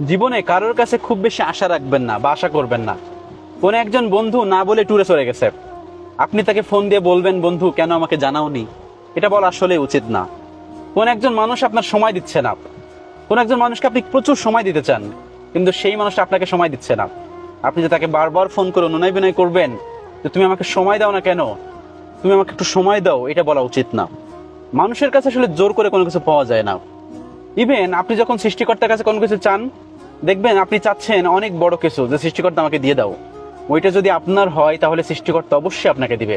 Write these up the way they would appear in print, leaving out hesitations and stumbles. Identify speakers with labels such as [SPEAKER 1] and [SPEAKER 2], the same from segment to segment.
[SPEAKER 1] জীবনে কারোর কাছে খুব বেশি আশা রাখবেন না বা আশা করবেন না। কোন একজন বন্ধু না বলে ট্যুরে চলে গেছে, আপনি তাকে ফোন দিয়ে বলবেন, বন্ধু কেন আমাকে জানাওনি? এটা বলা আসলে উচিত না। কোন একজন মানুষ আপনার সময় দিচ্ছে না, কোন একজন মানুষকে আপনি প্রচুর সময় দিতে চান, কিন্তু সেই মানুষটা আপনাকে সময় দিচ্ছে না। আপনি যে তাকে বারবার ফোন করে অনুনয় বিনয় করবেন যে তুমি আমাকে সময় দাও না কেন, তুমি আমাকে একটু সময় দাও, এটা বলা উচিত না। মানুষের কাছে আসলে জোর করে কোনো কিছু পাওয়া যায় না। ইভেন আপনি যখন সৃষ্টিকর্তার কাছে কোনো কিছু চান, দেখবেন আপনি চাচ্ছেন অনেক বড় কিছু, যে সৃষ্টিকর্তা আমাকে দিয়ে দাও। ওইটা যদি আপনার হয় তাহলে সৃষ্টিকর্তা অবশ্যই আপনাকে দিবে,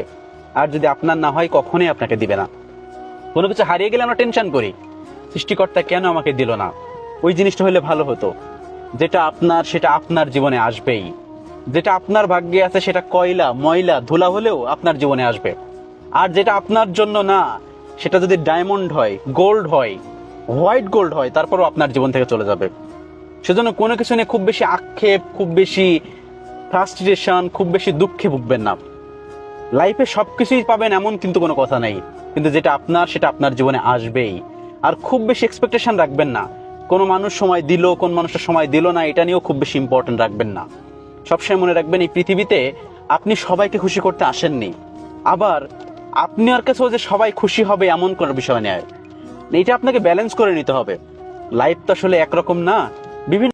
[SPEAKER 1] আর যদি আপনার না হয় কখনোই আপনাকে দিবে না। কোনো কিছু হারিয়ে গেলে আমরা টেনশন করি, সৃষ্টিকর্তা কেন আমাকে দিল না, ওই জিনিসটা হলে ভালো হতো। যেটা আপনার সেটা আপনার জীবনে আসবেই। যেটা আপনার ভাগ্যে আছে সেটা কয়লা ময়লা ধুলা হলেও আপনার জীবনে আসবে। আর যেটা আপনার জন্য না, সেটা যদি ডায়মন্ড হয়, গোল্ড হয়, হোয়াইট গোল্ড হয়, তারপরও আপনার জীবন থেকে চলে যাবে। সেজন্য কোনো কিছু নিয়ে খুব বেশি আক্ষেপ, খুব বেশি ফ্রাস্ট্রেশন, খুব বেশি দুঃখে ভুগবেন না। লাইফে সবকিছুই পাবেন এমন কিন্তু কোনো কথা নেই, কিন্তু যেটা আপনার সেটা আপনার জীবনে আসবেই। আর খুব বেশি এক্সপেকটেশন রাখবেন না, কোনো মানুষ সময় দিল, কোন মানুষটা সময় দিল না, এটা নিয়েও খুব বেশি ইম্পর্টেন্ট রাখবেন না। সবসময় মনে রাখবেন, এই পৃথিবীতে আপনি সবাইকে খুশি করতে আসেননি। আবার আপনার কাছেও যে সবাই খুশি হবে এমন কোনো বিষয় নেই। এটা আপনাকে ব্যালেন্স করে নিতে হবে। লাইফ তো আসলে একরকম না, বিভিন্ন